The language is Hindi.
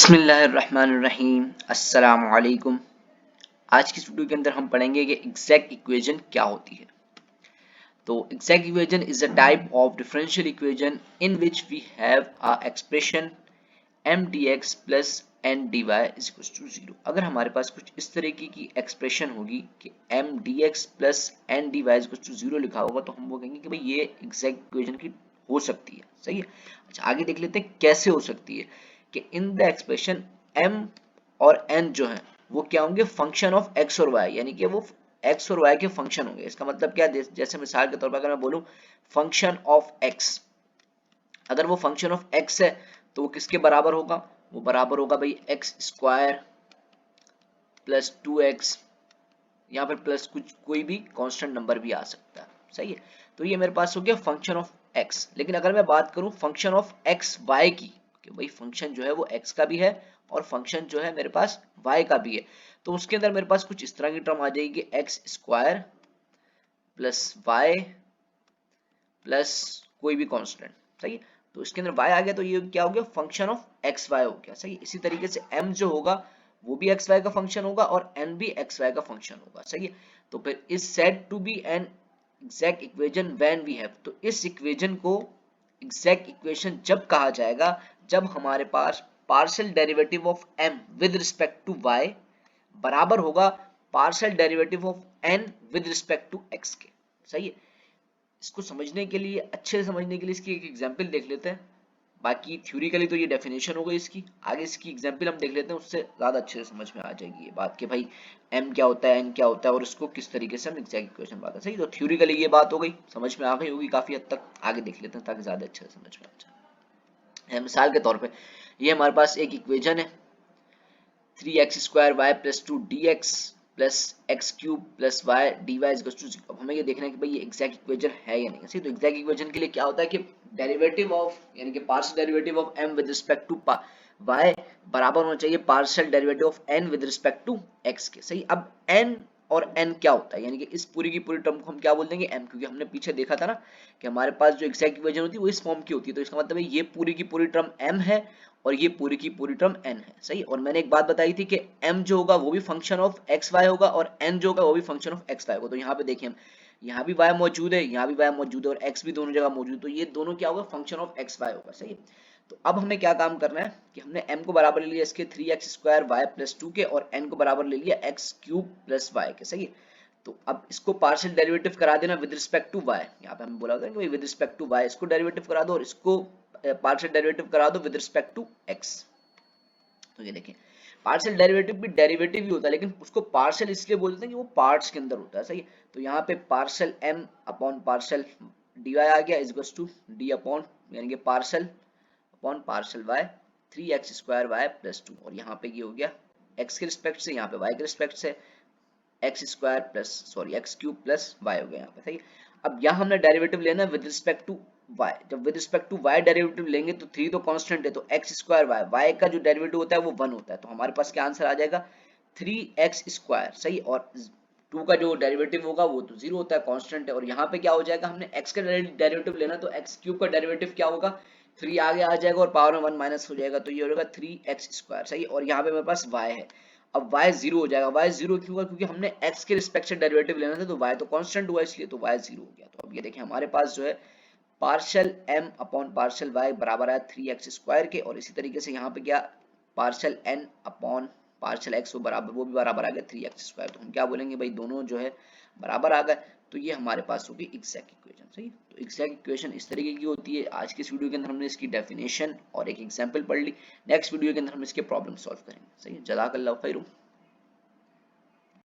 बिस्मिल्लाहिर्रहमानिर्रहीम अस्सलाम वालेकुम। आज की इस वीडियो के अंदर हम पढ़ेंगे कि एग्जैक्ट इक्वेशन क्या होती है। तो exact equation is a type of differential equation in which we have a expression m dx plus n dy is equal to 0। अगर हमारे पास कुछ इस तरीके की एक्सप्रेशन होगी कि m dx plus n dy is equal to 0 लिखा होगा तो हम वो कहेंगे कि भाई ये एग्जैक्ट इक्वेशन की हो सकती है। सही है। अच्छा, आगे देख लेते हैं कैसे हो सकती है कि इन द एक्सप्रेशन m और n जो है वो क्या होंगे, फंक्शन ऑफ x और y, यानी कि वो x और y के फंक्शन होंगे। इसका मतलब क्या, जैसे मिसाल के तौर पर अगर मैं बोलूं फंक्शन ऑफ x, अगर वो फंक्शन ऑफ x है तो वो किसके बराबर होगा, वो बराबर होगा भाई एक्स स्क्वायर प्लस 2x, यहाँ पर प्लस कुछ कोई भी कांस्टेंट नंबर भी आ सकता है। सही है। तो ये मेरे पास हो गया फंक्शन ऑफ x। लेकिन अगर मैं बात करूं फंक्शन ऑफ एक्स वाई की, कि भाई फंक्शन जो है वो x का भी है और फंक्शन जो है मेरे पास y का भी है, तो उसके अंदर मेरे पास कुछ इस तरह की टर्म आ जाएगी, X square plus Y plus कोई भी कांस्टेंट। सही है। तो इसके अंदर y आ गया तो ये क्या हो गया, फंक्शन ऑफ एक्स वाई हो गया। सही है। इसी तरीके से m जो होगा वो भी एक्स वाई का फंक्शन होगा और n भी एक्स वाई का फंक्शन होगा। सही है। तो फिर is said to be an exact equation when we have, तो इस इक्वेशन को एग्जैक्ट इक्वेशन जब कहा जाएगा जब हमारे पास partial derivative of m with respect to y बराबर होगा partial derivative of n with respect to x के। सही है। इसको समझने के लिए, अच्छे से समझने के लिए इसकी एक एग्जांपल देख लेते हैं। बाकी थ्योरिकली तो ये डेफिनेशन हो गई इसकी, आगे इसकी एग्जांपल हम देख लेते हैं, उससे ज्यादा अच्छे से समझ में आ जाएगी ये बात कि भाई m क्या होता है, n क्या होता है और इसको किस तरीके से हम एग्जैक्ट इक्वेशन बात है। सही। तो थ्योरिकली ये बात हो गई, समझ में आ गई होगी काफी हद तक। आगे देख लेते हैं ताकि ज्यादा अच्छे से समझ में आ जाए। मिसाल के तौर पे ये हमारे पास एक इक्वेशन है 3x square Y plus 2 dx plus X cube plus Y D Y equal to 0। अब हमें ये देखना है कि भाई ये एग्जैक्ट इक्वेशन है या नहीं। सही। तो एग्जैक्ट इक्वेशन के लिए क्या होता है कि डेरिवेटिव ऑफ, यानी कि partial derivative of m with respect to y बराबर होना चाहिए partial derivative of n with respect to x के। सही। अब n और n क्या होता है, यानी कि इस पूरी की पूरी टर्म को हम क्या बोल देंगे m, क्योंकि हमने पीछे देखा था ना कि हमारे पास जो एग्जैक्ट इक्वेशन होती है वो इस फॉर्म की होती है। तो इसका मतलब है ये पूरी की पूरी टर्म m है और ये पूरी की पूरी टर्म n है। सही। और मैंने एक बात बताई थी कि m जो होगा वो भी फंक्शन ऑफ एक्स वाई होगा और n जो होगा वो भी फंक्शन ऑफ एक्स वाई होगा। तो यहाँ पे देखिए हम, यहाँ भी y मौजूद है, यहाँ भी y मौजूद है और x भी दोनों जगह मौजूद है, तो ये दोनों क्या होगा, फंक्शन ऑफ एक्स वाई होगा। सही। तो अब हमें क्या काम करना है कि हमने m को बराबर ले लिया इसके 3x स्क्वायर वाई प्लस 2 के और n को बराबर ले लिया x क्यूब प्लस वाई के। सही। तो अब इसको पार्शियल डेरिवेटिव करा देना विद रिस्पेक्ट टू y, यहाँ पे हमें बोला होता है कि विद रिस्पेक्ट टू y इसको डेरिवेटिव करा दो और इसको पार्शियल डेरिवेटिव करा दो विद रिस्पेक्ट टू x। तो ये देखिए पार्शियल डेरिवेटिव भी डेरिवेटिव ही होता है, लेकिन उसको पार्शियल इसलिए बोलते हैं कि वो पार्ट्स के अंदर होता है। सही। तो यहाँ पे partial m upon partial dy आ गया is equals to d upon, यानी कि partial upon partial y 3x square y plus 2, और यहाँ पे ये हो गया x के रिस्पेक्ट से, यहाँ पे y के रिस्पेक्ट से X square plus sorry X cube plus Y हो गया यहाँ पे। सही। अब यहाँ हमने डेरिवेटिव लेना है विद रिस्पेक्ट टू वाई। जब with respect to Y derivative लेंगे तो 3 तो कांस्टेंट है, तो एक्स स्क्वायर वाई, वाई का जो डेरिवेटिव होता है वो 1 होता है, तो हमारे पास क्या आंसर आ जाएगा 3x स्क्वायर। सही। और 2 का जो डेरिवेटिव होगा वो तो 0 होता है, कांस्टेंट है। और यहाँ पे क्या हो जाएगा, हमने x का डेरिवेटिव लेना तो x क्यूब का डेरिवेटिव क्या होगा, 3 आगे आ जाएगा और पावर में 1 माइनस हो जाएगा, तो ये हो जाएगा 3x स्क्वायर। सही। और यहाँ पे मेरे पास y है, अब y 0 हो जाएगा। y 0 क्यों हुआ, क्योंकि हमने x के रिस्पेक्ट से डेरिवेटिव लेना था तो y तो कांस्टेंट हुआ इसलिए, तो y 0 हो गया। तो अब ये देखें हमारे पास जो है partial m upon partial y बराबर है 3x स्क्वायर के, और इसी तरीके से यहाँ पे क्या partial n upon partial x वो भी बराबर आ गया 3x स्क्वायर। तो हम क्या बोलेंगे भाई दोनों जो है बराबर आ गए, तो ये हमारे पास होगी एग्जैक्ट इक्वेशन। सही। तो एग्जैक्ट इक्वेशन इस तरीके की होती है। आज के इस वीडियो के अंदर हमने इसकी डेफिनेशन और एक एग्जांपल पढ़ ली। नेक्स्ट वीडियो के अंदर हम इसके प्रॉब्लम सॉल्व करेंगे। सही। जज़ाकल्लाहु खैर।